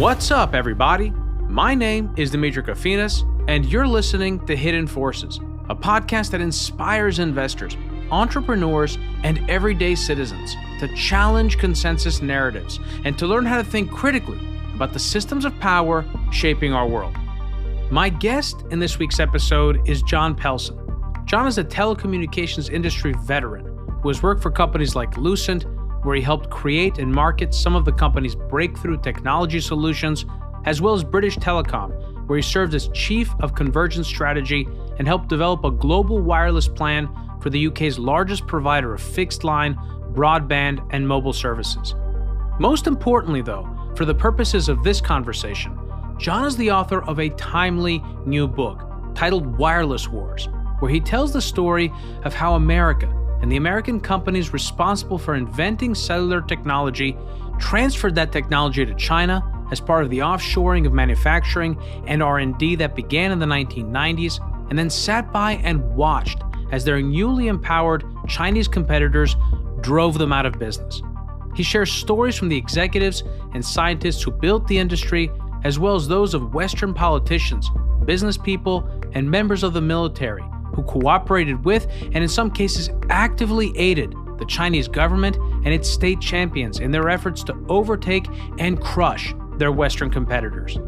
What's up, everybody? My name is Demetri Kofinas, and you're listening to Hidden Forces, a podcast that inspires investors, entrepreneurs, and everyday citizens to challenge consensus narratives and to learn how to think critically about the systems of power shaping our world. My guest in this week's episode is Jon Pelson. Jon is a telecommunications industry veteran who has worked for companies like Lucent, where he helped create and market some of the company's breakthrough technology solutions, as well as British Telecom, where he served as Chief of Convergence Strategy and helped develop a global wireless plan for the UK's largest provider of fixed line, broadband, and mobile services. Most importantly, though, for the purposes of this conversation, Jon is the author of a timely new book titled Wireless Wars, where he tells the story of how America and the American companies responsible for inventing cellular technology transferred that technology to China as part of the offshoring of manufacturing and R&D that began in the 1990s, and then sat by and watched as their newly empowered Chinese competitors drove them out of business. He shares stories from the executives and scientists who built the industry, as well as those of Western politicians, business people, and members of the military who cooperated with, and in some cases actively aided, the Chinese government and its state champions in their efforts to overtake and crush their Western competitors.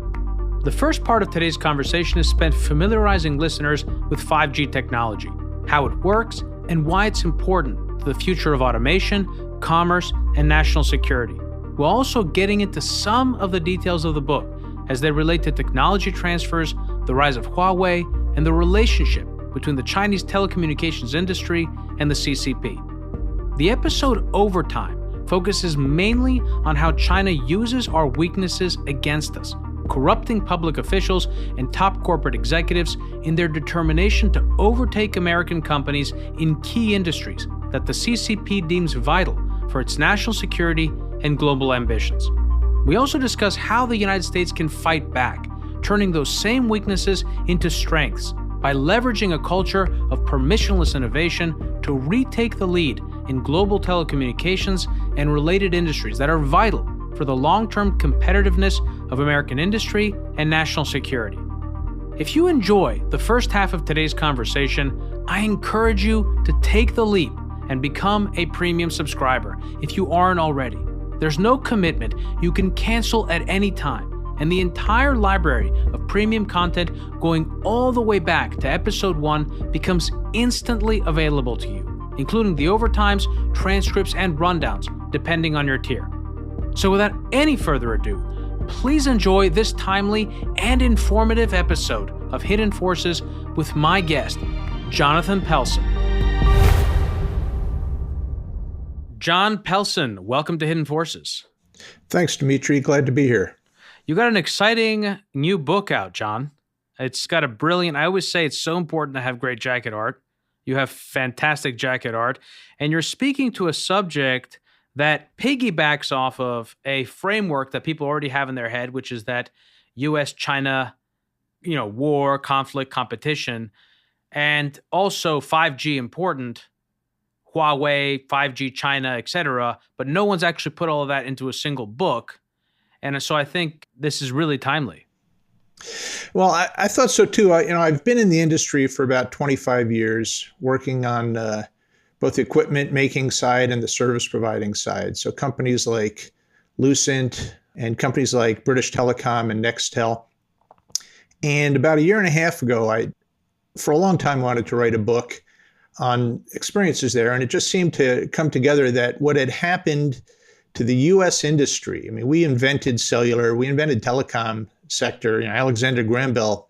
The first part of today's conversation is spent familiarizing listeners with 5G technology, how it works, and why it's important to the future of automation, commerce, and national security, while also getting into some of the details of the book as they relate to technology transfers, the rise of Huawei, and the relationship between the Chinese telecommunications industry and the CCP. The episode Overtime focuses mainly on how China uses our weaknesses against us, corrupting public officials and top corporate executives in their determination to overtake American companies in key industries that the CCP deems vital for its national security and global ambitions. We also discuss how the United States can fight back, turning those same weaknesses into strengths by leveraging a culture of permissionless innovation to retake the lead in global telecommunications and related industries that are vital for the long-term competitiveness of American industry and national security. If you enjoy the first half of today's conversation, I encourage you to take the leap and become a premium subscriber if you aren't already. There's no commitment, you can cancel at any time, and the entire library of premium content going all the way back to episode 1 becomes instantly available to you, including the overtimes, transcripts, and rundowns, depending on your tier. So without any further ado, please enjoy this timely and informative episode of Hidden Forces with my guest, Jonathan Pelson. Jon Pelson, welcome to Hidden Forces. Thanks, Demetri. Glad to be here. You got an exciting new book out, Jon. It's got a brilliant, I always say it's so important to have great jacket art. You have fantastic jacket art, and you're speaking to a subject that piggybacks off of a framework that people already have in their head, which is that US-China, war, conflict, competition, and also 5G important, Huawei, 5G China, etc. But no one's actually put all of that into a single book. And so I think this is really timely. Well, I thought so too. I've been in the industry for about 25 years, working on both the equipment making side and the service providing side. So companies like Lucent and companies like British Telecom and Nextel. And about a year and a half ago, I, for a long time, wanted to write a book on experiences there. And it just seemed to come together that what had happened to the U.S. industry, we invented cellular, we invented telecom sector. Alexander Graham Bell,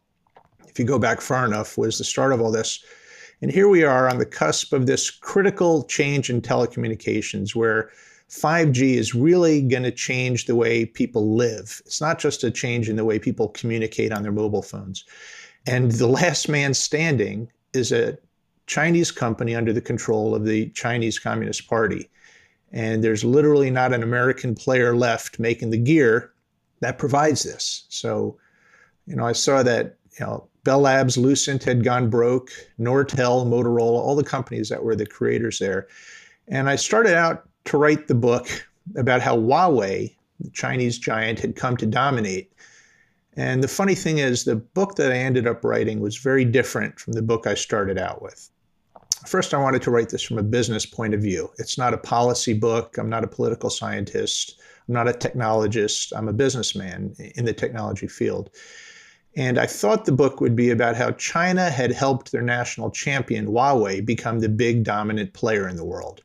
if you go back far enough, was the start of all this. And here we are on the cusp of this critical change in telecommunications where 5G is really going to change the way people live. It's not just a change in the way people communicate on their mobile phones. And the last man standing is a Chinese company under the control of the Chinese Communist Party. And there's literally not an American player left making the gear that provides this. So, I saw that, Bell Labs, Lucent had gone broke, Nortel, Motorola, all the companies that were the creators there. And I started out to write the book about how Huawei the Chinese giant, had come to dominate. And the funny thing is, the book that I ended up writing was very different from the book I started out with. First, I wanted to write this from a business point of view. It's not a policy book. I'm not a political scientist. I'm not a technologist. I'm a businessman in the technology field. And I thought the book would be about how China had helped their national champion, Huawei, become the big dominant player in the world.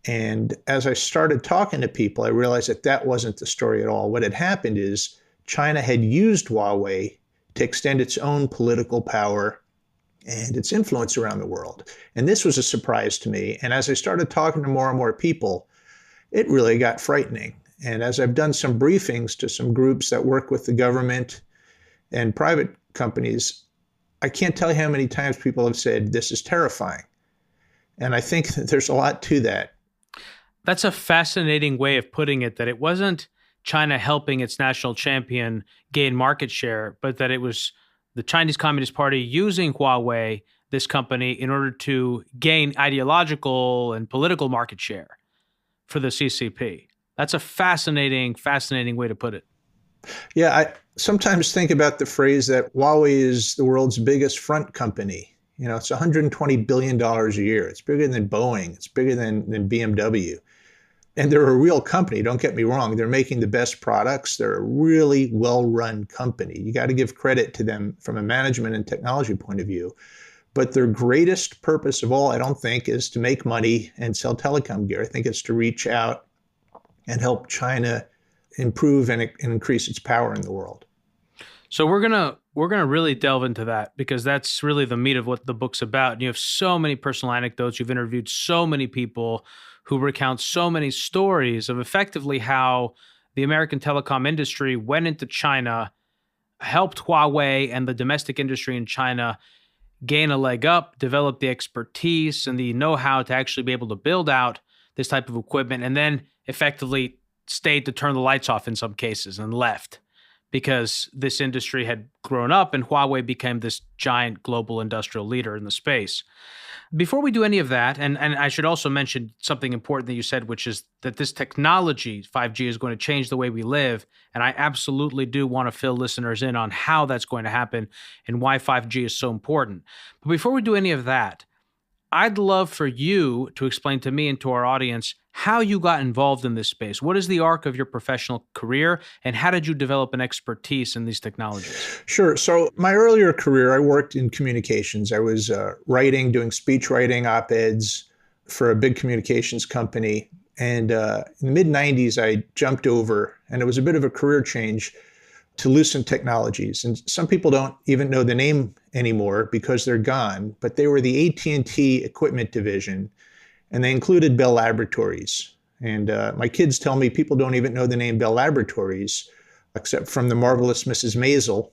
And as I started talking to people, I realized that that wasn't the story at all. What had happened is China had used Huawei to extend its own political power and its influence around the world. And this was a surprise to me. And as I started talking to more and more people, it really got frightening. And as I've done some briefings to some groups that work with the government and private companies, I can't tell you how many times people have said, this is terrifying. And I think that there's a lot to that. That's a fascinating way of putting it, that it wasn't China helping its national champion gain market share, but that it was the Chinese Communist Party using Huawei, this company, in order to gain ideological and political market share for the CCP. That's a fascinating way to put it. Yeah, I sometimes think about the phrase that Huawei is the world's biggest front company. You know, it's $120 billion a year. It's bigger than Boeing. It's bigger than BMW. And they're a real company, don't get me wrong. They're making the best products. They're a really well-run company. You got to give credit to them from a management and technology point of view. But their greatest purpose of all, I don't think, is to make money and sell telecom gear. I think it's to reach out and help China improve and increase its power in the world. So we're gonna really delve into that, because that's really the meat of what the book's about. And you have so many personal anecdotes. You've interviewed so many people who recount so many stories of effectively how the American telecom industry went into China, helped Huawei and the domestic industry in China gain a leg up, develop the expertise and the know-how to actually be able to build out this type of equipment, and then effectively stayed to turn the lights off in some cases and left, because this industry had grown up and Huawei became this giant global industrial leader in the space. Before we do any of that, and I should also mention something important that you said, which is that this technology, 5G, is going to change the way we live. And I absolutely do want to fill listeners in on how that's going to happen and why 5G is so important. But before we do any of that, I'd love for you to explain to me and to our audience how you got involved in this space. What is the arc of your professional career, and how did you develop an expertise in these technologies? Sure. So my earlier career, I worked in communications. I was writing, doing speech writing, op-eds for a big communications company. And in the mid-90s, I jumped over, and it was a bit of a career change, to Lucent Technologies. And some people don't even know the name anymore because they're gone, but they were the AT&T equipment division, and they included Bell Laboratories. And my kids tell me people don't even know the name Bell Laboratories, except from The Marvelous Mrs. Maisel,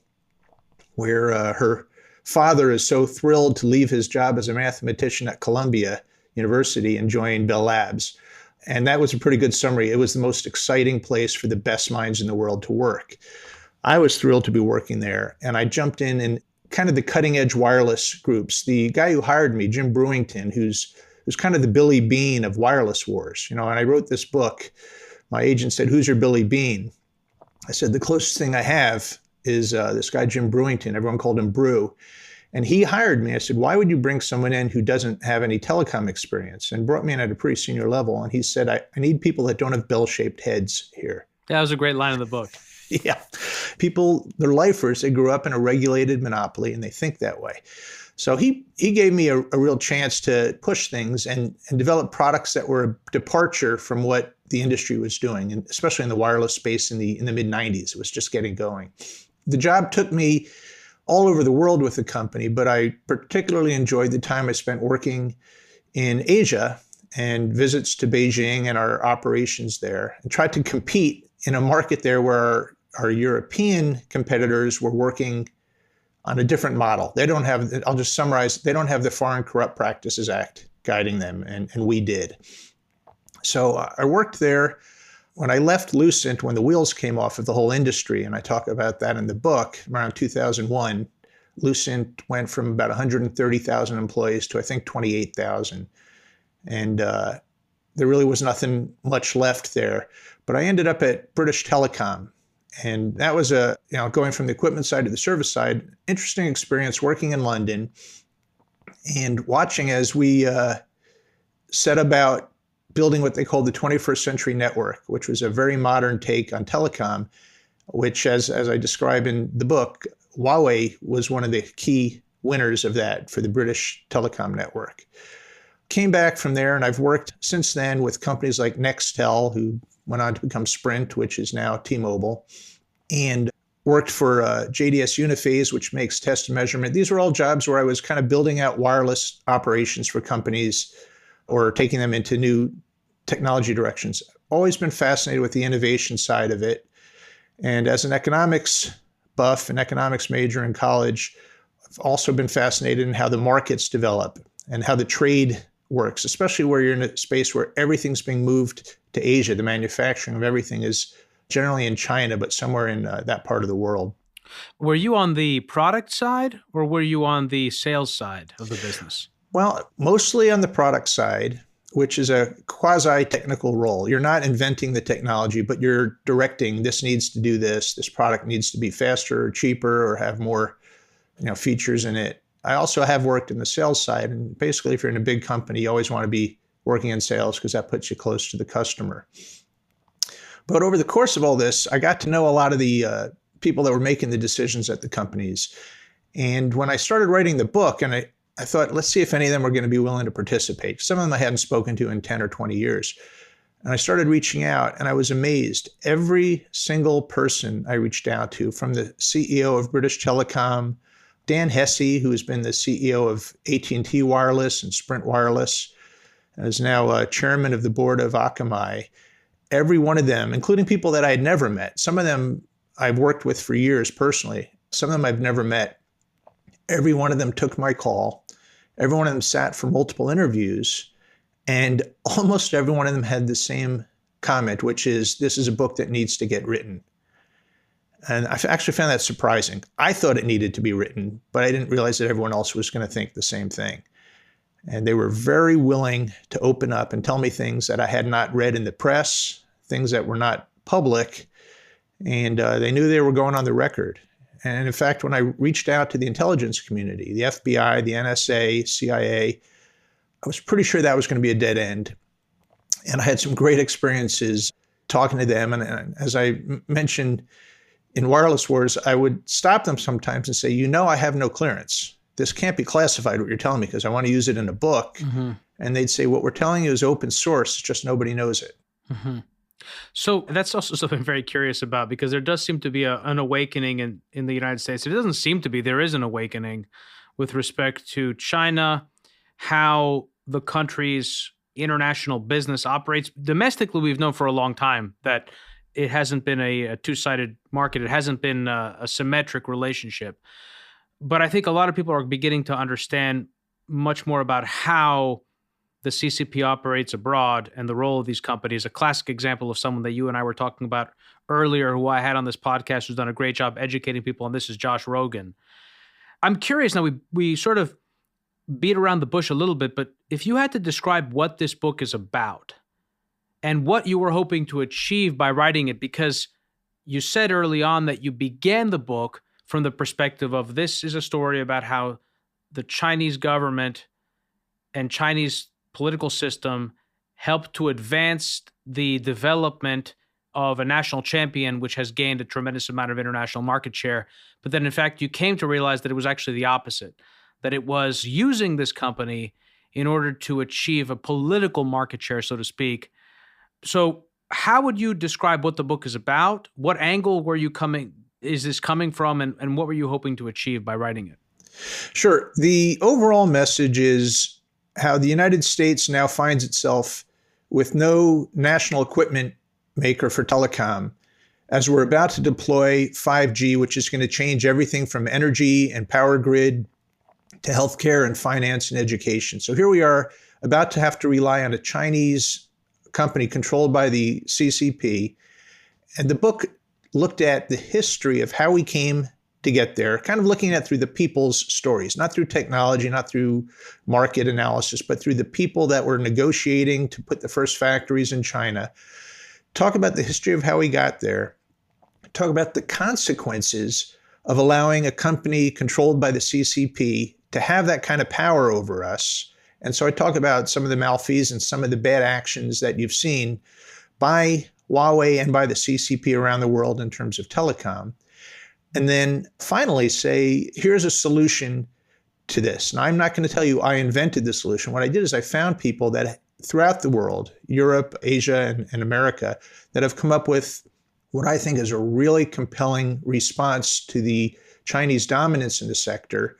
where her father is so thrilled to leave his job as a mathematician at Columbia University and join Bell Labs. And that was a pretty good summary. It was the most exciting place for the best minds in the world to work. I was thrilled to be working there, and I jumped in kind of the cutting edge wireless groups. The guy who hired me, Jim Brewington, who's kind of the Billy Bean of wireless wars. You know, and I wrote this book. My agent said, "Who's your Billy Bean?" I said, "The closest thing I have is this guy, Jim Brewington." Everyone called him Brew. And he hired me. I said, "Why would you bring someone in who doesn't have any telecom experience?" And brought me in at a pretty senior level. And he said, I need people that don't have bell-shaped heads here. That was a great line in the book. Yeah. People, they're lifers. They grew up in a regulated monopoly, and they think that way. So he gave me a real chance to push things and develop products that were a departure from what the industry was doing, and especially in the wireless space in the mid-90s. It was just getting going. The job took me all over the world with the company, but I particularly enjoyed the time I spent working in Asia and visits to Beijing and our operations there, and tried to compete in a market there where our European competitors were working on a different model. They don't have, I'll just summarize, they don't have the Foreign Corrupt Practices Act guiding them, and we did. So I worked there. When I left Lucent, when the wheels came off of the whole industry, and I talk about that in the book, around 2001, Lucent went from about 130,000 employees to, I think, 28,000. And there really was nothing much left there. But I ended up at British Telecom. And that was going from the equipment side to the service side, interesting experience working in London and watching as we set about building what they called the 21st century network, which was a very modern take on telecom, which, as I describe in the book, Huawei was one of the key winners of that for the British telecom network. Came back from there, and I've worked since then with companies like Nextel, who went on to become Sprint, which is now T-Mobile, and worked for JDS Uniphase, which makes test and measurement. These were all jobs where I was kind of building out wireless operations for companies or taking them into new technology directions. Always been fascinated with the innovation side of it. And as an economics buff, an economics major in college, I've also been fascinated in how the markets develop and how the trade works, especially where you're in a space where everything's being moved to Asia. The manufacturing of everything is generally in China, but somewhere in that part of the world. Were you on the product side or were you on the sales side of the business? Well, mostly on the product side, which is a quasi-technical role. You're not inventing the technology, but you're directing, this needs to do this product needs to be faster or cheaper or have more features in it. I also have worked in the sales side, and basically if you're in a big company, you always want to be working in sales because that puts you close to the customer. But over the course of all this, I got to know a lot of the people that were making the decisions at the companies. And when I started writing the book, and I thought, let's see if any of them were going to be willing to participate. Some of them I hadn't spoken to in 10 or 20 years. And I started reaching out, and I was amazed. Every single person I reached out to, from the CEO of British Telecom, Dan Hesse, who has been the CEO of AT&T Wireless and Sprint Wireless, and is now chairman of the board of Akamai. Every one of them, including people that I had never met. Some of them I've worked with for years personally. Some of them I've never met. Every one of them took my call. Every one of them sat for multiple interviews. And almost every one of them had the same comment, which is, this is a book that needs to get written. And I actually found that surprising. I thought it needed to be written, but I didn't realize that everyone else was going to think the same thing. And they were very willing to open up and tell me things that I had not read in the press, things that were not public, and they knew they were going on the record. And in fact, when I reached out to the intelligence community, the FBI, the NSA, CIA, I was pretty sure that was going to be a dead end. And I had some great experiences talking to them. And as I mentioned in Wireless Wars, I would stop them sometimes and say, I have no clearance. This can't be classified, what you're telling me, because I want to use it in a book. Mm-hmm. And they'd say, what we're telling you is open source, it's just nobody knows it. Mm-hmm. So that's also something I'm very curious about, because there does seem to be an awakening in the United States. It doesn't seem to be. There is an awakening with respect to China, how the country's international business operates. Domestically, we've known for a long time that it hasn't been a two-sided market. It hasn't been a symmetric relationship. But I think a lot of people are beginning to understand much more about how the CCP operates abroad and the role of these companies. A classic example of someone that you and I were talking about earlier, who I had on this podcast, who's done a great job educating people on this, is Josh Rogan. I'm curious now, we sort of beat around the bush a little bit, but if you had to describe what this book is about and what you were hoping to achieve by writing it, because you said early on that you began the book from the perspective of, this is a story about how the Chinese government and Chinese political system helped to advance the development of a national champion, which has gained a tremendous amount of international market share. But then, in fact, you came to realize that it was actually the opposite, that it was using this company in order to achieve a political market share, so to speak. So how would you describe what the book is about? What angle is this coming from, and what were you hoping to achieve by writing it? Sure. The overall message is how the United States now finds itself with no national equipment maker for telecom, as we're about to deploy 5G, which is going to change everything from energy and power grid to healthcare and finance and education. So here we are about to have to rely on a Chinese company controlled by the CCP. And the book looked at the history of how we came to get there, kind of looking at through the people's stories, not through technology, not through market analysis, but through the people that were negotiating to put the first factories in China. Talk about the history of how we got there. Talk about the consequences of allowing a company controlled by the CCP to have that kind of power over us. And so I talk about some of the malfeasance, some of the bad actions that you've seen by Huawei and by the CCP around the world in terms of telecom. And then finally say, here's a solution to this. Now, I'm not going to tell you I invented the solution. What I did is I found people that throughout the world, Europe, Asia, and America, that have come up with what I think is a really compelling response to the Chinese dominance in the sector.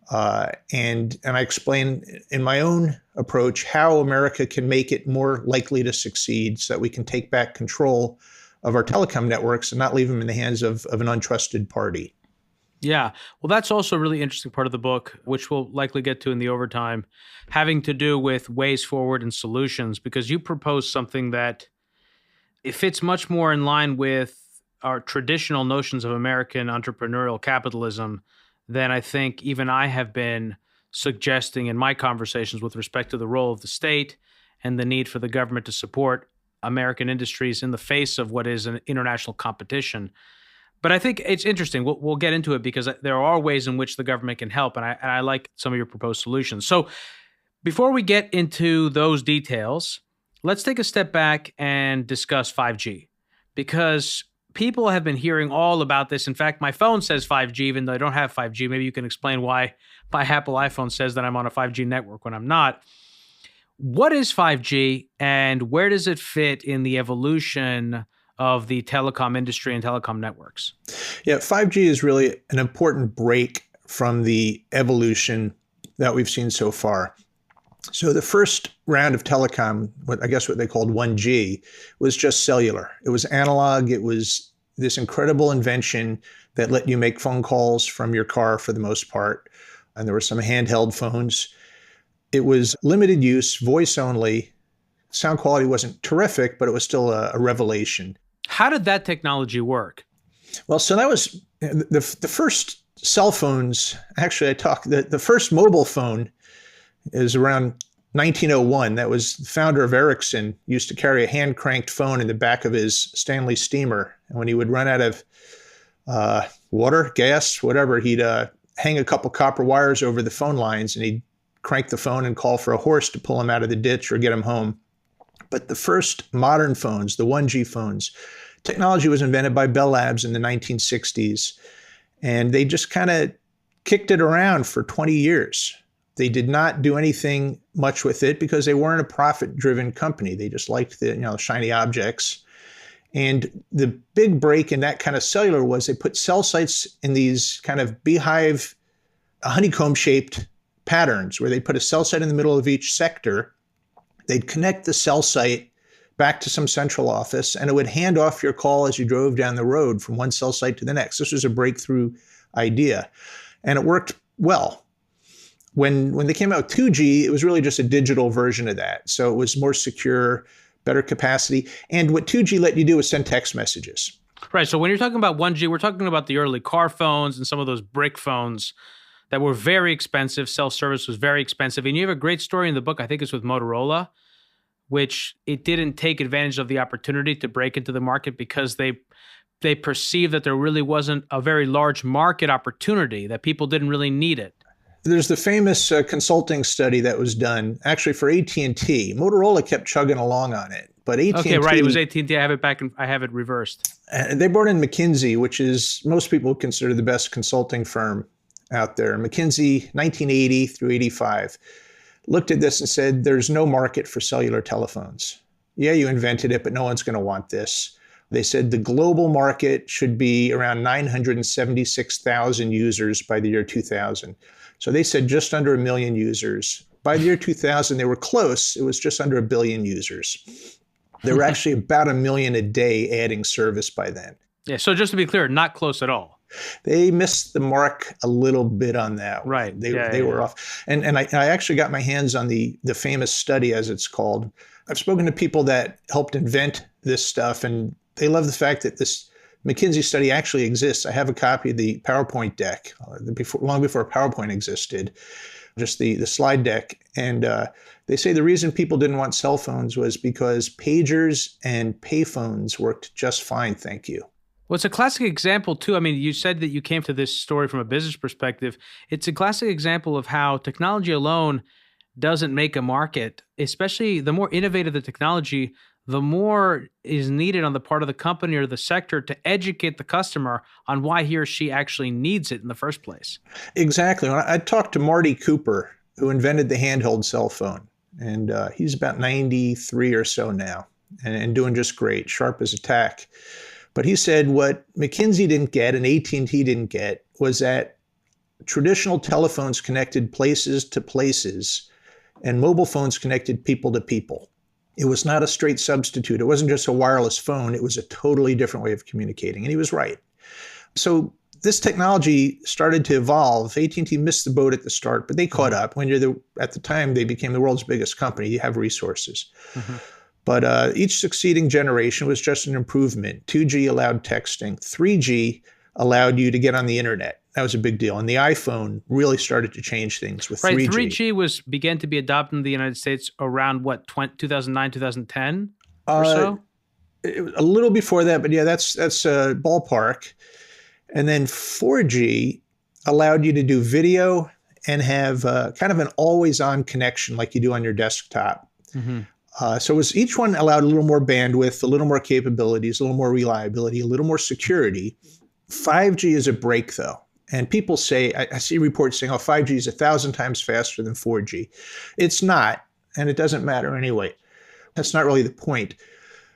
And I explain in my own approach how America can make it more likely to succeed so that we can take back control of our telecom networks and not leave them in the hands of an untrusted party. Yeah. Well, that's also a really interesting part of the book, which we'll likely get to in the overtime, having to do with ways forward and solutions, because you propose something that it fits much more in line with our traditional notions of American entrepreneurial capitalism than I think even I have been suggesting in my conversations with respect to the role of the state and the need for the government to support American industries in the face of what is an international competition. But I think it's interesting. We'll get into it because there are ways in which the government can help, and I like some of your proposed solutions. So before we get into those details, let's take a step back and discuss 5G, because people have been hearing all about this. In fact, my phone says 5G, even though I don't have 5G. Maybe you can explain why my Apple iPhone says that I'm on a 5G network when I'm not. What is 5G and where does it fit in the evolution of the telecom industry and telecom networks? Yeah, 5G is really an important break from the evolution that we've seen so far. So the first round of telecom, what they called 1G, was just cellular. It was analog. It was this incredible invention that let you make phone calls from your car for the most part. And there were some handheld phones. It was limited use, voice only. Sound quality wasn't terrific, but it was still a revelation. How did that technology work? Well, so that was the first cell phones. Actually, the first mobile phone is around 1901. That was the founder of Ericsson, used to carry a hand-cranked phone in the back of his Stanley steamer. And when he would run out of water, gas, whatever, he'd hang a couple copper wires over the phone lines and he'd crank the phone and call for a horse to pull him out of the ditch or get him home. But the first modern phones, the 1G phones, technology was invented by Bell Labs in the 1960s. And they just kind of kicked it around for 20 years. They did not do anything much with it because they weren't a profit-driven company. They just liked the shiny objects. And the big break in that kind of cellular was they put cell sites in these kind of beehive, honeycomb-shaped patterns where they put a cell site in the middle of each sector. They'd connect the cell site back to some central office, and it would hand off your call as you drove down the road from one cell site to the next. This was a breakthrough idea, and it worked well. When they came out with 2G, it was really just a digital version of that. So it was more secure, better capacity. And what 2G let you do was send text messages. Right. So when you're talking about 1G, we're talking about the early car phones and some of those brick phones that were very expensive. Self-service was very expensive. And you have a great story in the book, I think it's with Motorola, which it didn't take advantage of the opportunity to break into the market because they perceived that there really wasn't a very large market opportunity, that people didn't really need it. There's the famous consulting study that was done actually for AT&T. Motorola kept chugging along on it, but AT&T... Okay, right. It was AT&T. I have it back and I have it reversed. They brought in McKinsey, which is most people consider the best consulting firm out there. McKinsey, 1980 through 85, looked at this and said, there's no market for cellular telephones. Yeah, you invented it, but no one's going to want this. They said the global market should be around 976,000 users by the year 2000. So they said just under 1 million users. By the year 2000, they were close. It was just under 1 billion users. There were actually about 1 million a day adding service by then. Yeah, so just to be clear, not close at all. They missed the mark a little bit on that. Right. They were off. And I actually got my hands on the famous study, as it's called. I've spoken to people that helped invent this stuff, and they love the fact that this McKinsey study actually exists. I have a copy of the PowerPoint deck, long before PowerPoint existed, just the slide deck. And they say the reason people didn't want cell phones was because pagers and payphones worked just fine, thank you. Well, it's a classic example, too. I mean, you said that you came to this story from a business perspective. It's a classic example of how technology alone doesn't make a market, especially the more innovative the technology, the more is needed on the part of the company or the sector to educate the customer on why he or she actually needs it in the first place. Exactly. When I talked to Marty Cooper, who invented the handheld cell phone, and he's about 93 or so now and doing just great, sharp as a tack. But he said what McKinsey didn't get and AT&T didn't get was that traditional telephones connected places to places and mobile phones connected people to people. It was not a straight substitute. It wasn't just a wireless phone. It was a totally different way of communicating. And he was right. So this technology started to evolve. AT&T missed the boat at the start, but they caught up. When you're at the time, they became the world's biggest company. You have resources. Mm-hmm. But each succeeding generation was just an improvement. 2G allowed texting. 3G allowed you to get on the internet. That was a big deal. And the iPhone really started to change things with 3G. Right, 3G began to be adopted in the United States around, 2009, 2010 or so? A little before that, but yeah, that's ballpark. And then 4G allowed you to do video and have kind of an always-on connection like you do on your desktop. Mm-hmm. So each one allowed a little more bandwidth, a little more capabilities, a little more reliability, a little more security. 5G is a break, though. And people say, I see reports saying, 5G is 1,000 times faster than 4G. It's not, and it doesn't matter anyway. That's not really the point.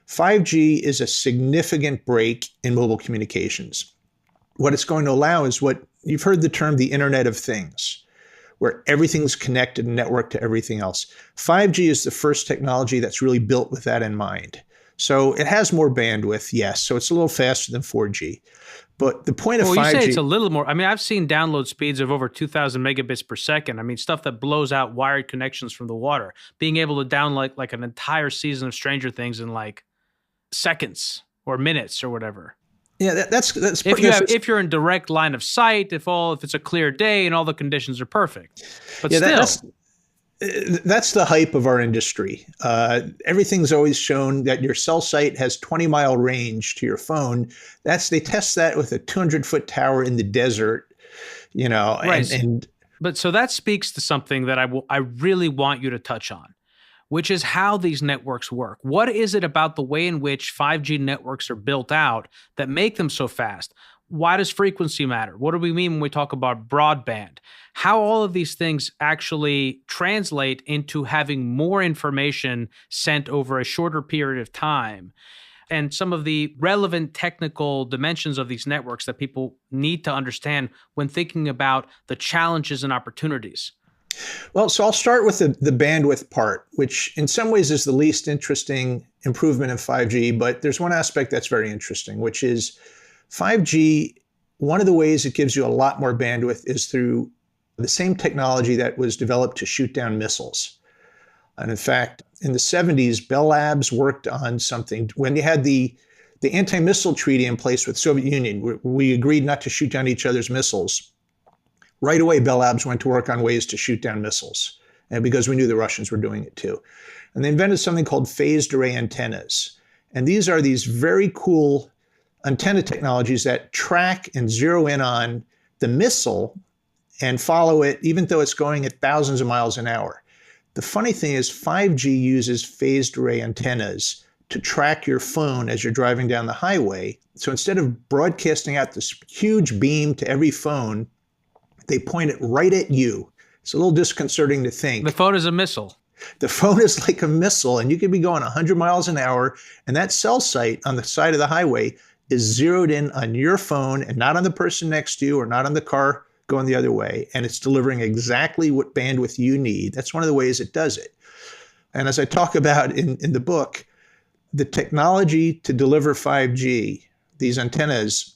5G is a significant break in mobile communications. What it's going to allow is what you've heard the term the Internet of Things, where everything's connected and networked to everything else. 5G is the first technology that's really built with that in mind. So it has more bandwidth, yes. So it's a little faster than 4G. But the point of 5G... Well, you say it's a little more. I mean, I've seen download speeds of over 2,000 megabits per second. I mean, stuff that blows out wired connections from the water. Being able to download like an entire season of Stranger Things in like seconds or minutes or whatever. Yeah, that's if you're in direct line of sight, if it's a clear day and all the conditions are perfect. But still... That's the hype of our industry. Everything's always shown that your cell site has 20-mile range to your phone. They test that with a 200-foot tower in the desert, Right. And but so that speaks to something that I really want you to touch on, which is how these networks work. What is it about the way in which 5G networks are built out that make them so fast? Why does frequency matter? What do we mean when we talk about broadband? How all of these things actually translate into having more information sent over a shorter period of time, and some of the relevant technical dimensions of these networks that people need to understand when thinking about the challenges and opportunities. Well, so I'll start with the bandwidth part, which in some ways is the least interesting improvement in 5G, but there's one aspect that's very interesting, which is 5G, one of the ways it gives you a lot more bandwidth is through the same technology that was developed to shoot down missiles. And in fact, in the 70s, Bell Labs worked on something. When you had the anti-missile treaty in place with the Soviet Union, we agreed not to shoot down each other's missiles. Right away, Bell Labs went to work on ways to shoot down missiles, and because we knew the Russians were doing it too. And they invented something called phased array antennas. And these are these very cool antenna technologies that track and zero in on the missile and follow it, even though it's going at thousands of miles an hour. The funny thing is 5G uses phased array antennas to track your phone as you're driving down the highway. So instead of broadcasting out this huge beam to every phone, they point it right at you. It's a little disconcerting to think. The phone is a missile. The phone is like a missile, and you could be going 100 miles an hour, and that cell site on the side of the highway is zeroed in on your phone and not on the person next to you or not on the car going the other way. And it's delivering exactly what bandwidth you need. That's one of the ways it does it. And as I talk about in the book, the technology to deliver 5G, these antennas,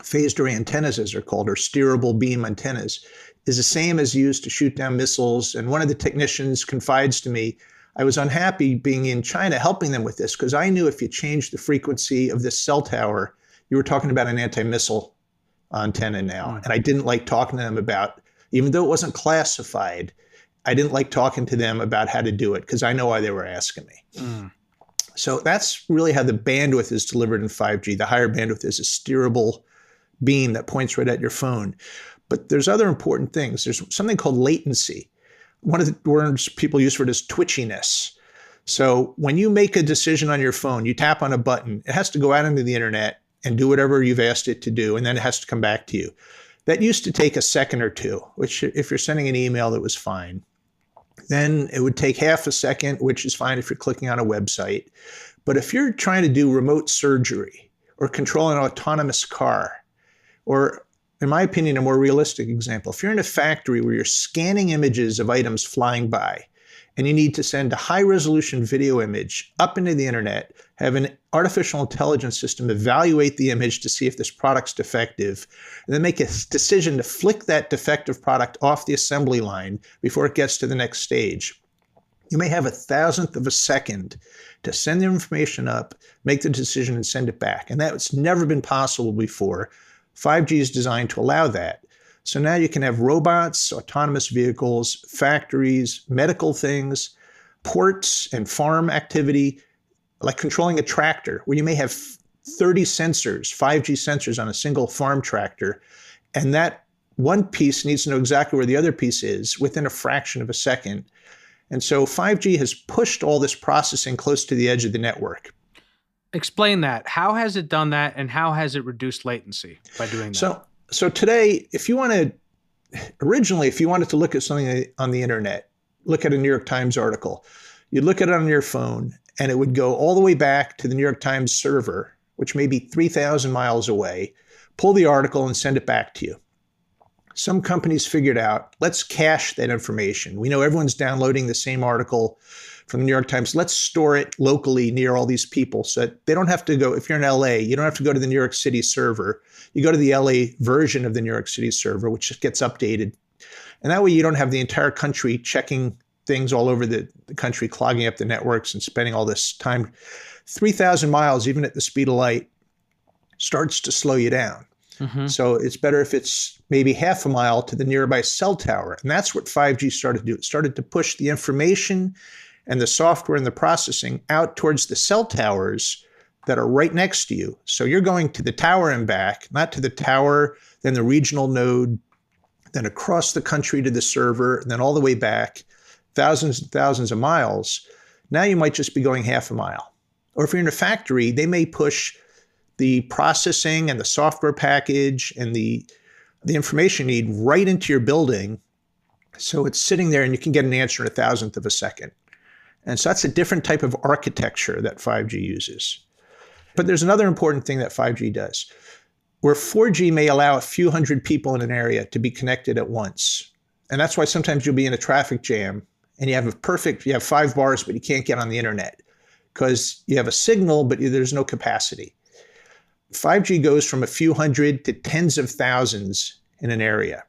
phased array antennas as they're called, or steerable beam antennas, is the same as used to shoot down missiles. And one of the technicians confides to me, I was unhappy being in China helping them with this because I knew if you changed the frequency of this cell tower, you were talking about an anti-missile antenna now. And I didn't like talking to them about, even though it wasn't classified, I didn't like talking to them about how to do it because I know why they were asking me. So that's really how the bandwidth is delivered in 5G. The higher bandwidth is a steerable beam that points right at your phone. But there's other important things. There's something called latency. One of the words people use for it is twitchiness. So when you make a decision on your phone, you tap on a button, it has to go out into the internet and do whatever you've asked it to do, and then it has to come back to you. That used to take a second or two, which if you're sending an email, that was fine. Then it would take half a second, which is fine if you're clicking on a website. But if you're trying to do remote surgery or control an autonomous car, or in my opinion, a more realistic example, if you're in a factory where you're scanning images of items flying by, and you need to send a high-resolution video image up into the internet, have an artificial intelligence system evaluate the image to see if this product's defective, and then make a decision to flick that defective product off the assembly line before it gets to the next stage. You may have 1,000th of a second to send the information up, make the decision, and send it back. And that's never been possible before. 5G is designed to allow that. So now you can have robots, autonomous vehicles, factories, medical things, ports and farm activity, like controlling a tractor, where you may have 30 sensors, 5G sensors on a single farm tractor, and that one piece needs to know exactly where the other piece is within a fraction of a second. And so 5G has pushed all this processing close to the edge of the network. Explain that. How has it done that, and how has it reduced latency by doing that? So today, if you wanted to look at something on the internet, look at a New York Times article, you'd look at it on your phone, and it would go all the way back to the New York Times server, which may be 3,000 miles away, pull the article and send it back to you. Some companies figured out, let's cache that information. We know everyone's downloading the same article from the New York Times. Let's store it locally near all these people so that they don't have to go, if you're in LA, you don't have to go to the New York City server. You go to the LA version of the New York City server, which just gets updated. And that way you don't have the entire country checking things all over the country, clogging up the networks and spending all this time. 3,000 miles, even at the speed of light, starts to slow you down. So it's better if it's maybe half a mile to the nearby cell tower. And that's what 5G started to do. It started to push the information and the software and the processing out towards the cell towers that are right next to you. So you're going to the tower and back, not to the tower, then the regional node, then across the country to the server, and then all the way back, thousands and thousands of miles. Now you might just be going half a mile. Or if you're in a factory, they may push the processing and the software package and the information you need right into your building. So it's sitting there and you can get an answer in 1,000th of a second. And so that's a different type of architecture that 5G uses. But there's another important thing that 5G does. Where 4G may allow a few hundred people in an area to be connected at once. And that's why sometimes you'll be in a traffic jam and you have 5 bars, but you can't get on the internet because you have a signal, but there's no capacity. 5G goes from a few hundred to tens of thousands in an area.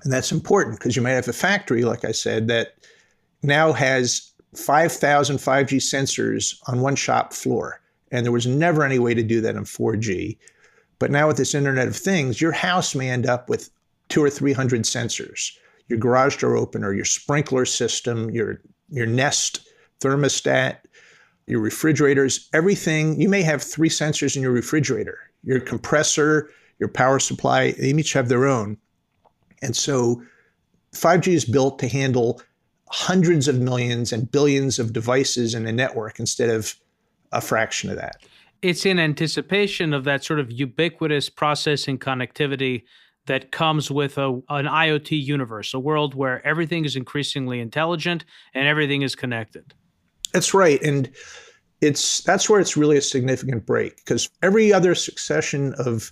And that's important because you might have a factory, like I said, that now has 5,000 5G sensors on one shop floor. And there was never any way to do that in 4G. But now with this Internet of Things, your house may end up with 200 or 300 sensors. Your garage door opener, your sprinkler system, your Nest thermostat, your refrigerators, everything. You may have 3 sensors in your refrigerator. Your compressor, your power supply, they each have their own. And so 5G is built to handle hundreds of millions and billions of devices in a network instead of a fraction of that. It's in anticipation of that sort of ubiquitous processing connectivity that comes with an IoT universe, a world where everything is increasingly intelligent and everything is connected. That's right. And that's where it's really a significant break, because every other succession of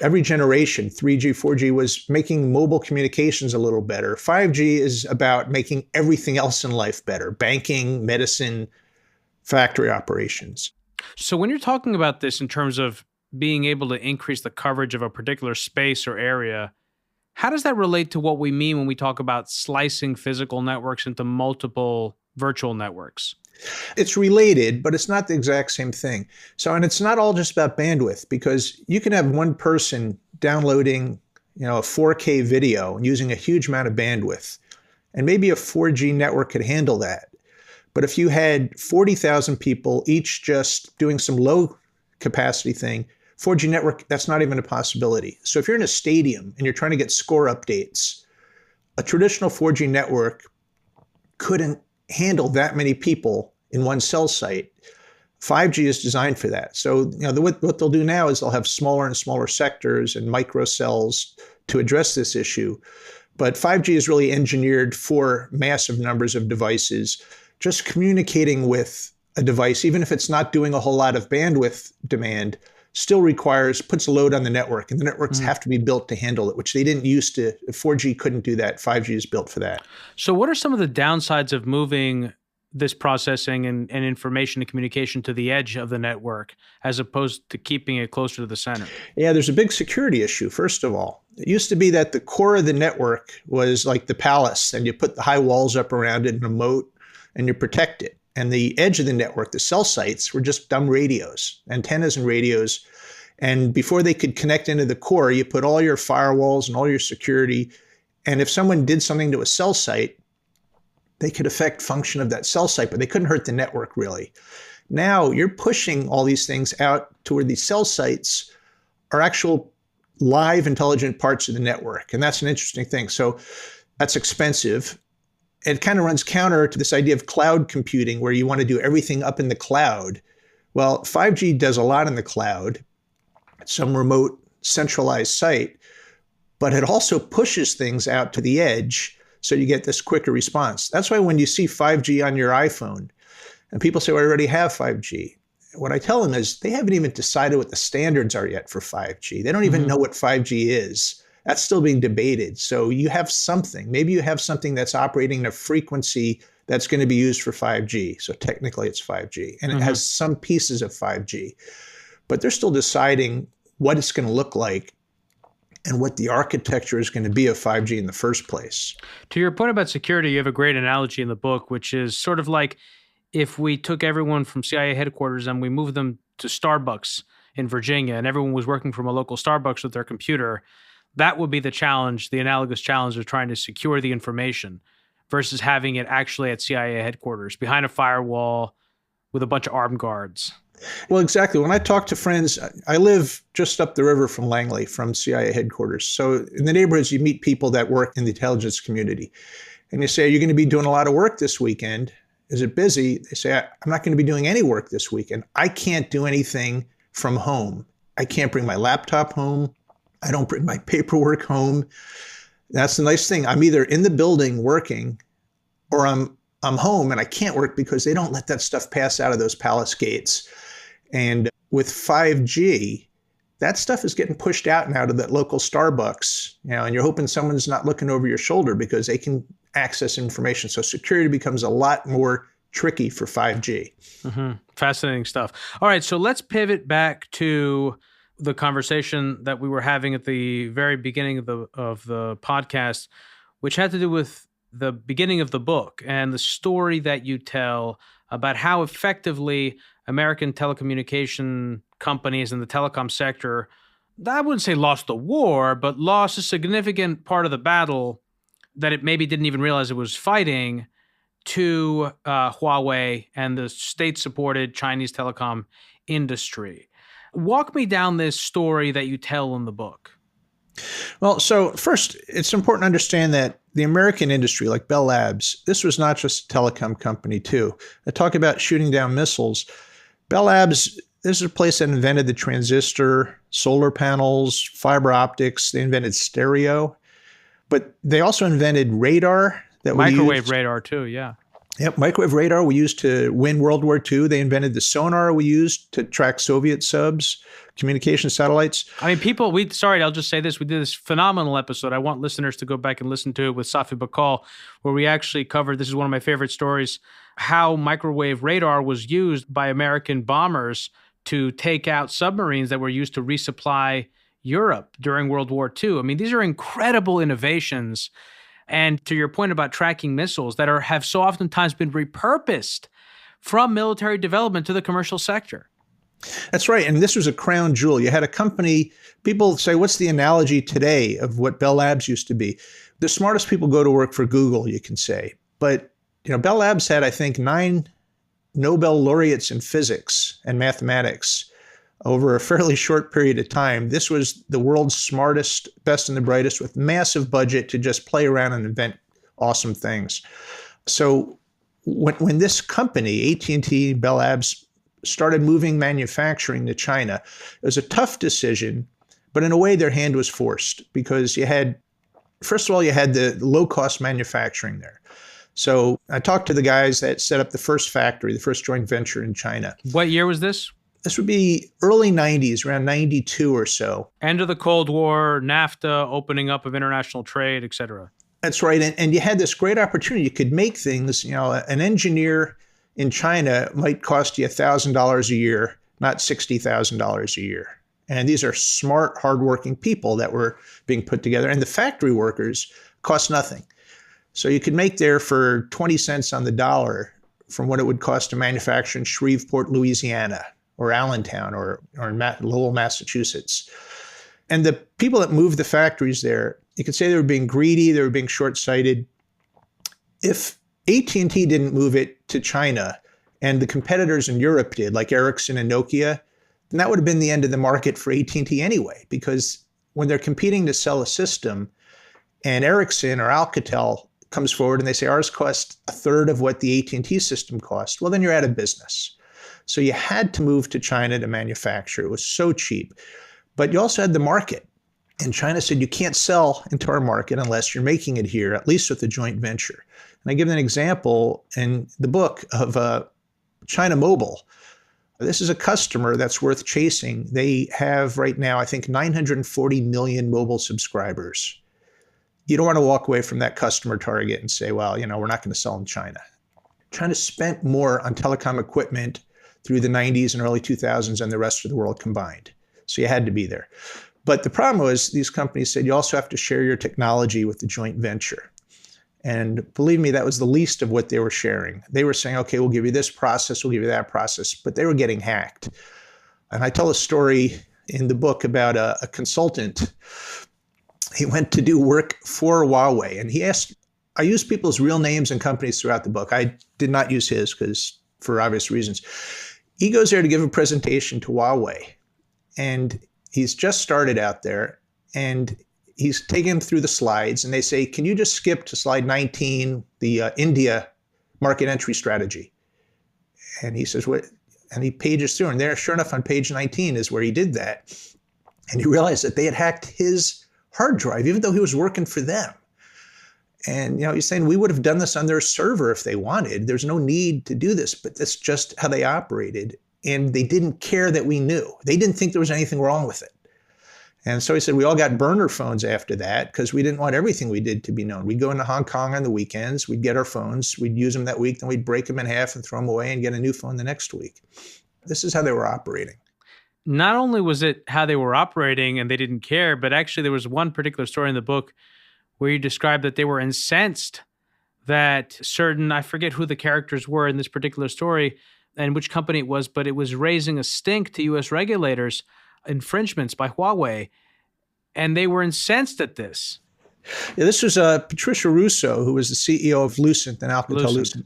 every generation, 3G, 4G, was making mobile communications a little better. 5G is about making everything else in life better: banking, medicine, factory operations. So when you're talking about this in terms of being able to increase the coverage of a particular space or area, how does that relate to what we mean when we talk about slicing physical networks into multiple virtual networks? It's related, but it's not the exact same thing. So, and it's not all just about bandwidth, because you can have one person downloading, a 4K video and using a huge amount of bandwidth, and maybe a 4G network could handle that. But if you had 40,000 people each just doing some low capacity thing, 4G network, that's not even a possibility. So if you're in a stadium and you're trying to get score updates, a traditional 4G network couldn't handle that many people in one cell site. 5G is designed for that. So, what they'll do now is they'll have smaller and smaller sectors and micro cells to address this issue. But 5G is really engineered for massive numbers of devices. Just communicating with a device, even if it's not doing a whole lot of bandwidth demand, still puts a load on the network, and the networks have to be built to handle it, which they didn't used to. 4G couldn't do that. 5G is built for that. So what are some of the downsides of moving this processing and information and communication to the edge of the network, as opposed to keeping it closer to the center? Yeah, there's a big security issue, first of all. It used to be that the core of the network was like the palace, and you put the high walls up around it in a moat, and you protect it. And the edge of the network, the cell sites, were just dumb radios, antennas and radios. And before they could connect into the core, you put all your firewalls and all your security. And if someone did something to a cell site, they could affect function of that cell site, but they couldn't hurt the network really. Now you're pushing all these things out to where these cell sites are actual live intelligent parts of the network. And that's an interesting thing. So that's expensive. It kind of runs counter to this idea of cloud computing, where you want to do everything up in the cloud. Well, 5G does a lot in the cloud, some remote centralized site, but it also pushes things out to the edge, so you get this quicker response. That's why when you see 5G on your iPhone, and people say, well, I already have 5G. What I tell them is they haven't even decided what the standards are yet for 5G. They don't even know what 5G is. That's still being debated. So you have something. Maybe you have something that's operating at a frequency that's going to be used for 5G. So technically it's 5G. And it has some pieces of 5G. But they're still deciding what it's going to look like and what the architecture is going to be of 5G in the first place. To your point about security, you have a great analogy in the book, which is sort of like if we took everyone from CIA headquarters and we moved them to Starbucks in Virginia, and everyone was working from a local Starbucks with their computer, that would be the challenge, the analogous challenge of trying to secure the information versus having it actually at CIA headquarters, behind a firewall with a bunch of armed guards. Well, exactly. When I talk to friends, I live just up the river from Langley, from CIA headquarters. So in the neighborhoods, you meet people that work in the intelligence community. And you say, are you going to be doing a lot of work this weekend? Is it busy? They say, I'm not going to be doing any work this weekend. I can't do anything from home. I can't bring my laptop home. I don't bring my paperwork home. That's the nice thing. I'm either in the building working, or I'm home and I can't work because they don't let that stuff pass out of those palace gates. And with 5G, that stuff is getting pushed out now to that local Starbucks, and you're hoping someone's not looking over your shoulder because they can access information. So security becomes a lot more tricky for 5G. Fascinating stuff. All right, so let's pivot back to the conversation that we were having at the very beginning of the podcast, which had to do with the beginning of the book and the story that you tell about how effectively American telecommunication companies in the telecom sector, I wouldn't say lost the war, but lost a significant part of the battle that it maybe didn't even realize it was fighting to Huawei and the state-supported Chinese telecom industry. Walk me down this story that you tell in the book. Well, so first, it's important to understand that the American industry, like Bell Labs, this was not just a telecom company too. I talk about shooting down missiles. Bell Labs, this is a place that invented the transistor, solar panels, fiber optics. They invented stereo, but they also invented radar. Microwave radar too, yeah. Yep, microwave radar we used to win World War II. They invented the sonar we used to track Soviet subs, communication satellites. I mean, I'll just say this. We did this phenomenal episode. I want listeners to go back and listen to it with Safi Bakal, where we actually covered, this is one of my favorite stories, how microwave radar was used by American bombers to take out submarines that were used to resupply Europe during World War II. I mean, these are incredible innovations And to your point about tracking missiles that have so oftentimes been repurposed from military development to the commercial sector. That's right. And this was a crown jewel. You had a company, people say, what's the analogy today of what Bell Labs used to be? The smartest people go to work for Google, you can say. But Bell Labs had, I think, 9 Nobel laureates in physics and mathematics over a fairly short period of time. This was the world's smartest, best and the brightest with massive budget to just play around and invent awesome things. So when this company, AT&T, Bell Labs, started moving manufacturing to China, it was a tough decision, but in a way their hand was forced because first of all, you had the low-cost manufacturing there. So I talked to the guys that set up the first factory, the first joint venture in China. What year was this? This would be early 90s, around 92 or so. End of the Cold War, NAFTA, opening up of international trade, et cetera. That's right. And you had this great opportunity. You could make things, an engineer in China might cost you $1,000 a year, not $60,000 a year. And these are smart, hardworking people that were being put together. And the factory workers cost nothing. So you could make there for 20 cents on the dollar from what it would cost to manufacture in Shreveport, Louisiana, or Allentown, or in Lowell, Massachusetts. And the people that moved the factories there, you could say they were being greedy, they were being short-sighted. If AT&T didn't move it to China and the competitors in Europe did, like Ericsson and Nokia, then that would have been the end of the market for AT&T anyway, because when they're competing to sell a system and Ericsson or Alcatel comes forward and they say ours costs a third of what the AT&T system cost, well, then you're out of business. So you had to move to China to manufacture. It was so cheap. But you also had the market. And China said, you can't sell into our market unless you're making it here, at least with a joint venture. And I give an example in the book of China Mobile. This is a customer that's worth chasing. They have right now, I think, 940 million mobile subscribers. You don't want to walk away from that customer target and say, well, we're not going to sell in China. China spent more on telecom equipment through the 90s and early 2000s than the rest of the world combined. So you had to be there. But the problem was these companies said you also have to share your technology with the joint venture. And believe me, that was the least of what they were sharing. They were saying, okay, we'll give you this process, we'll give you that process, but they were getting hacked. And I tell a story in the book about a consultant. He went to do work for Huawei, and he asked, I use people's real names and companies throughout the book. I did not use his because for obvious reasons. He goes there to give a presentation to Huawei, and he's just started out there, and he's taking him through the slides, and they say, can you just skip to slide 19, the India market entry strategy? And he says, what? And he pages through, and there, sure enough, on page 19 is where he did that. And he realized that they had hacked his hard drive, even though he was working for them. And he's saying we would have done this on their server if they wanted. There's no need to do this, but that's just how they operated. And they didn't care that we knew. They didn't think there was anything wrong with it. And so he said we all got burner phones after that because we didn't want everything we did to be known. We'd go into Hong Kong on the weekends. We'd get our phones. We'd use them that week. Then we'd break them in half and throw them away and get a new phone the next week. This is how they were operating. Not only was it how they were operating and they didn't care, but actually there was one particular story in the book where you described that they were incensed that certain, I forget who the characters were in this particular story and which company it was, but it was raising a stink to U.S. regulators, infringements by Huawei, and they were incensed at this. Yeah, this was Patricia Russo, who was the CEO of Lucent and Alcatel-Lucent.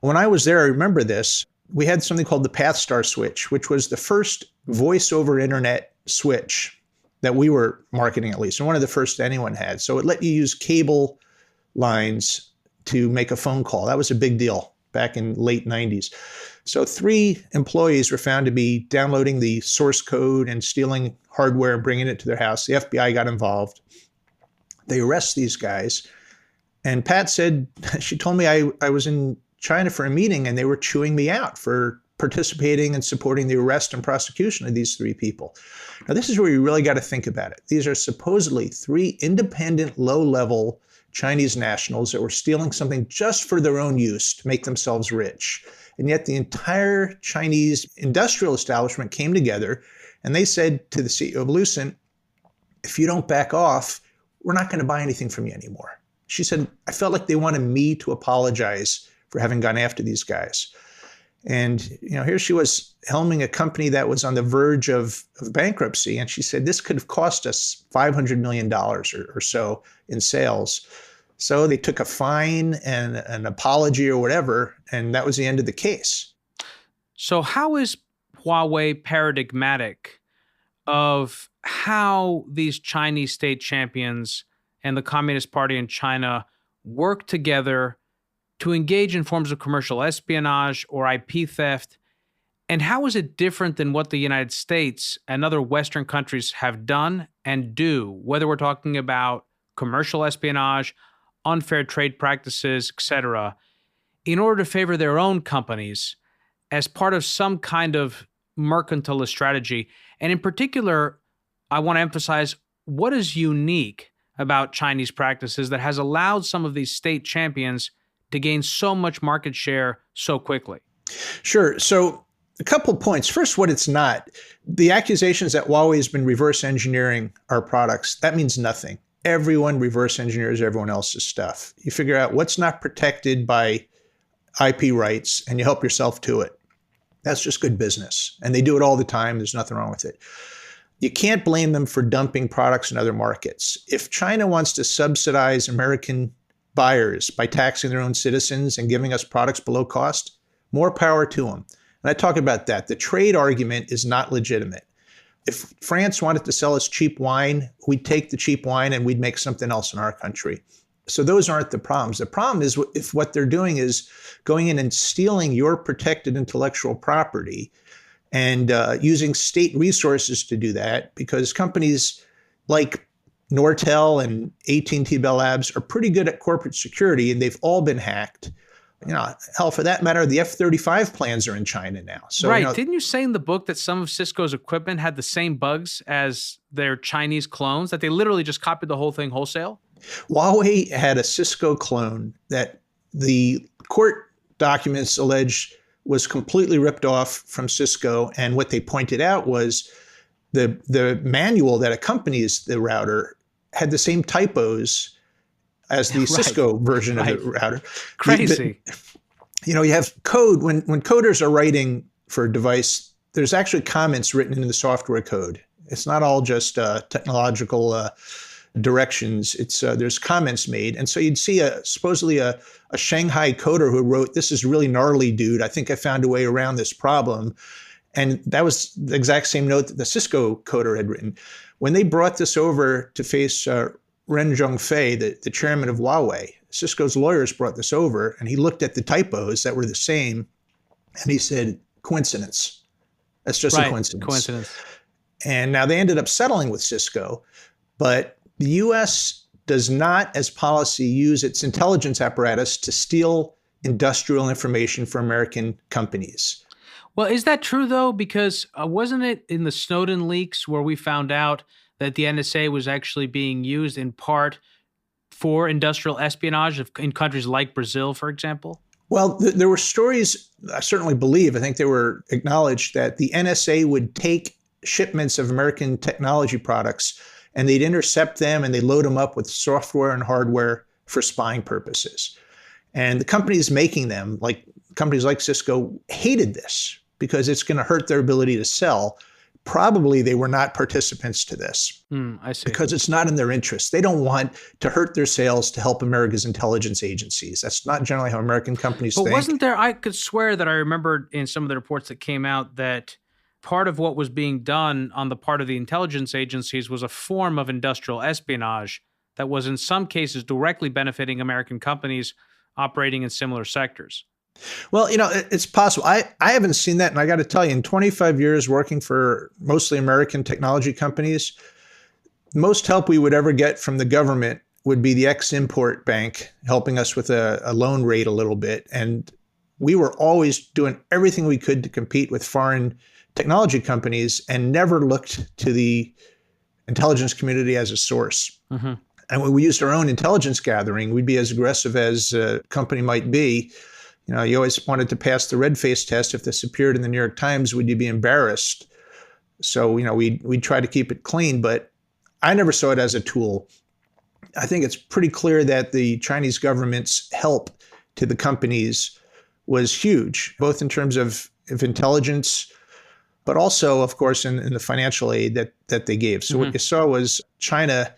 When I was there, I remember this. We had something called the PathStar switch, which was the first voice over internet switch that we were marketing, at least, and one of the first anyone had. So it let you use cable lines to make a phone call. That was a big deal back in late 90s. So 3 employees were found to be downloading the source code and stealing hardware and bringing it to their house. The FBI got involved. They arrest these guys. And Pat said, she told me I was in China for a meeting and they were chewing me out for participating and supporting the arrest and prosecution of these 3 people. Now, this is where you really got to think about it. These are supposedly 3 independent, low-level Chinese nationals that were stealing something just for their own use to make themselves rich. And yet the entire Chinese industrial establishment came together and they said to the CEO of Lucent, if you don't back off, we're not going to buy anything from you anymore. She said, I felt like they wanted me to apologize for having gone after these guys. And here she was helming a company that was on the verge of bankruptcy. And she said, this could have cost us $500 million or so in sales. So they took a fine and an apology or whatever, and that was the end of the case. So how is Huawei paradigmatic of how these Chinese state champions and the Communist Party in China work together to engage in forms of commercial espionage or IP theft? And how is it different than what the United States and other Western countries have done and do, whether we're talking about commercial espionage, unfair trade practices, etc., in order to favor their own companies as part of some kind of mercantilist strategy? And in particular, I want to emphasize what is unique about Chinese practices that has allowed some of these state champions to gain so much market share so quickly? Sure. So a couple of points. First, what it's not. The accusations that Huawei has been reverse engineering our products, that means nothing. Everyone reverse engineers everyone else's stuff. You figure out what's not protected by IP rights and you help yourself to it. That's just good business. And they do it all the time. There's nothing wrong with it. You can't blame them for dumping products in other markets. If China wants to subsidize American buyers by taxing their own citizens and giving us products below cost, more power to them. And I talk about that. The trade argument is not legitimate. If France wanted to sell us cheap wine, we'd take the cheap wine and we'd make something else in our country. So those aren't the problems. The problem is if what they're doing is going in and stealing your protected intellectual property and using state resources to do that, because companies like Nortel and AT&T Bell Labs are pretty good at corporate security, and they've all been hacked. Hell, for that matter, the F-35 plans are in China now. So, right. Didn't you say in the book that some of Cisco's equipment had the same bugs as their Chinese clones, that they literally just copied the whole thing wholesale? Huawei had a Cisco clone that the court documents allege was completely ripped off from Cisco. And what they pointed out was the manual that accompanies the router had the same typos as the Cisco version of the router. Crazy. You have code. When coders are writing for a device, there's actually comments written in the software code. It's not all just technological directions. It's there's comments made. And so you'd see supposedly a Shanghai coder who wrote, "This is really gnarly, dude. I think I found a way around this problem." And that was the exact same note that the Cisco coder had written. When they brought this over to face Ren Zhongfei, the chairman of Huawei, Cisco's lawyers brought this over, and he looked at the typos that were the same, and he said, coincidence. That's just a coincidence. And now they ended up settling with Cisco, but the U.S. does not, as policy, use its intelligence apparatus to steal industrial information for American companies. Well, is that true, though? Because wasn't it in the Snowden leaks where we found out that the NSA was actually being used in part for industrial espionage in countries like Brazil, for example? Well, there were stories, I certainly believe, I think they were acknowledged, that the NSA would take shipments of American technology products and they'd intercept them and they load them up with software and hardware for spying purposes. And the companies making them, like companies like Cisco, hated this because it's going to hurt their ability to sell. Probably they were not participants to this. I see. Because it's not in their interest. They don't want to hurt their sales to help America's intelligence agencies. That's not generally how American companies think. But wasn't there, I could swear that I remembered in some of the reports that came out that part of what was being done on the part of the intelligence agencies was a form of industrial espionage that was in some cases directly benefiting American companies operating in similar sectors. Well, it's possible. I haven't seen that. And I got to tell you, in 25 years working for mostly American technology companies, most help we would ever get from the government would be the Ex-Import Bank helping us with a loan rate a little bit. And we were always doing everything we could to compete with foreign technology companies and never looked to the intelligence community as a source. Mm-hmm. And when we used our own intelligence gathering, we'd be as aggressive as a company might be. You always wanted to pass the red face test. If this appeared in the New York Times, would you be embarrassed? So, we'd try to keep it clean, but I never saw it as a tool. I think it's pretty clear that the Chinese government's help to the companies was huge, both in terms of intelligence, but also, of course, in the financial aid that they gave. So what you saw was China,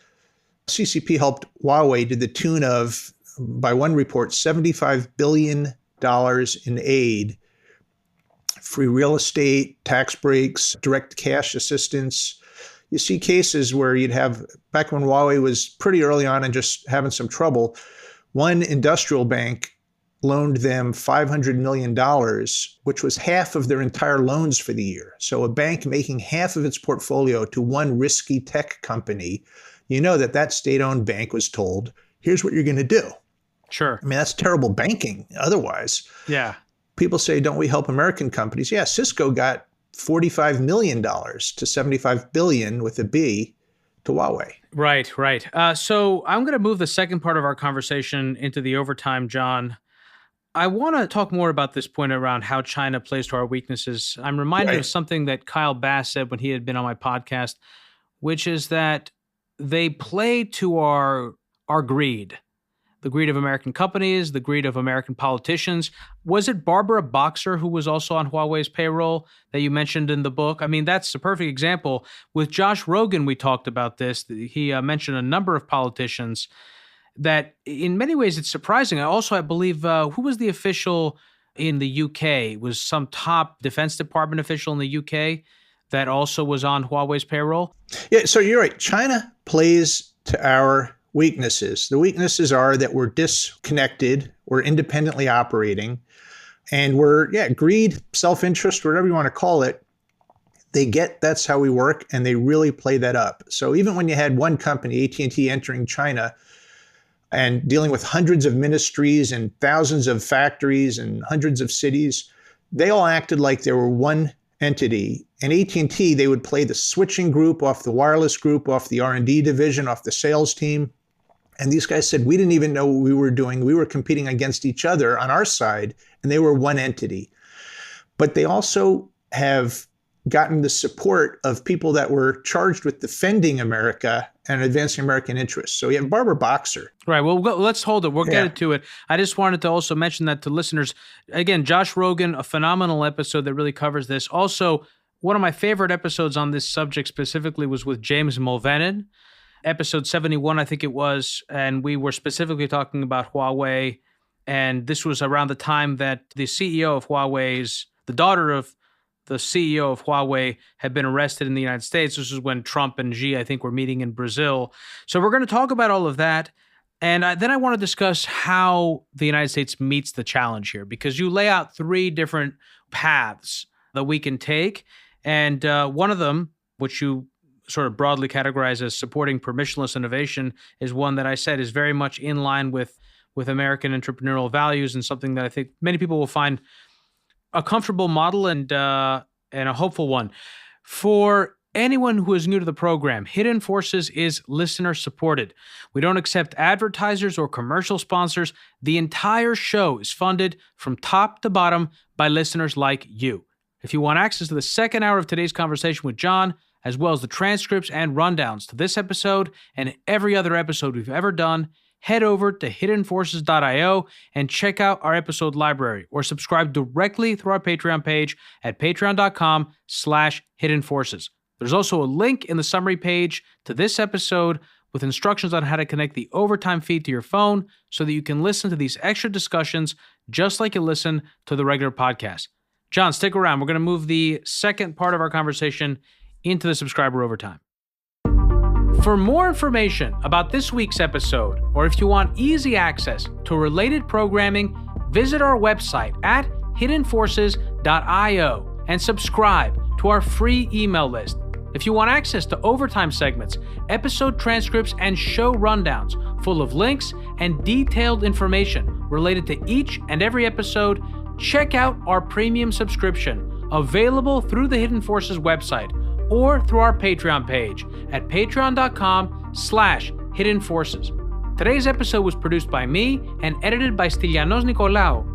CCP helped Huawei to the tune of, by one report, $75 billion in aid, free real estate, tax breaks, direct cash assistance. You see cases where you'd have, back when Huawei was pretty early on and just having some trouble, one industrial bank loaned them $500 million, which was half of their entire loans for the year. So a bank making half of its portfolio to one risky tech company, you know that state-owned bank was told, here's what you're going to do. Sure. I mean, that's terrible banking otherwise. Yeah. People say, don't we help American companies? Yeah, Cisco got $45 million to $75 billion with a B to Huawei. Right. So I'm going to move the second part of our conversation into the overtime, John. I want to talk more about this point around how China plays to our weaknesses. I'm reminded of something that Kyle Bass said when he had been on my podcast, which is that they play to our greed. The greed of American companies, the greed of American politicians. Was it Barbara Boxer who was also on Huawei's payroll that you mentioned in the book? I mean, that's a perfect example. With Josh Rogan, we talked about this. He mentioned a number of politicians that in many ways it's surprising. I believe, who was the official in the UK? It was some top Defense Department official in the UK that also was on Huawei's payroll? Yeah, so you're right. China plays to our weaknesses. The weaknesses are that we're disconnected, we're independently operating, and we're, greed, self-interest, whatever you want to call it. They get that's how we work, and they really play that up. So even when you had one company, AT&T, entering China and dealing with hundreds of ministries and thousands of factories and hundreds of cities, they all acted like they were one entity. And AT&T, they would play the switching group off the wireless group, off the R&D division, off the sales team. And these guys said, we didn't even know what we were doing. We were competing against each other on our side, and they were one entity. But they also have gotten the support of people that were charged with defending America and advancing American interests. So you have Barbara Boxer. Right. Well, let's hold it. We'll get to it. I just wanted to also mention that to listeners. Again, Josh Rogan, a phenomenal episode that really covers this. Also, one of my favorite episodes on this subject specifically was with James Mulvannon, episode 71, I think it was. And we were specifically talking about Huawei. And this was around the time that the CEO of Huawei's, the daughter of the CEO of Huawei, had been arrested in the United States. This is when Trump and Xi, I think, were meeting in Brazil. So we're going to talk about all of that. And then I want to discuss how the United States meets the challenge here, because you lay out three different paths that we can take. And one of them, which you sort of broadly categorize as supporting permissionless innovation, is one that I said is very much in line with American entrepreneurial values, and something that I think many people will find a comfortable model and a hopeful one. For anyone who is new to the program, Hidden Forces is listener supported. We don't accept advertisers or commercial sponsors. The entire show is funded from top to bottom by listeners like you. If you want access to the second hour of today's conversation with Jon, as well as the transcripts and rundowns to this episode and every other episode we've ever done, head over to hiddenforces.io and check out our episode library, or subscribe directly through our Patreon page at patreon.com/hiddenforces. There's also a link in the summary page to this episode with instructions on how to connect the overtime feed to your phone so that you can listen to these extra discussions just like you listen to the regular podcast. Jon, stick around. We're going to move the second part of our conversation into the subscriber overtime. For more information about this week's episode, or if you want easy access to related programming, visit our website at hiddenforces.io and subscribe to our free email list. If you want access to overtime segments, episode transcripts, and show rundowns full of links and detailed information related to each and every episode, check out our premium subscription, available through the Hidden Forces website or through our Patreon page at patreon.com/hiddenforces. Today's episode was produced by me and edited by Stylianos Nicolaou.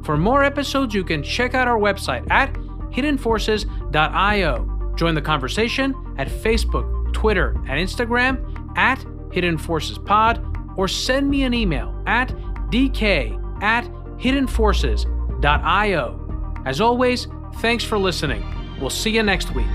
For more episodes, you can check out our website at hiddenforces.io. Join the conversation at Facebook, Twitter, and Instagram at @hiddenforcespod or send me an email at dk@hiddenforces.io. As always, thanks for listening. We'll see you next week.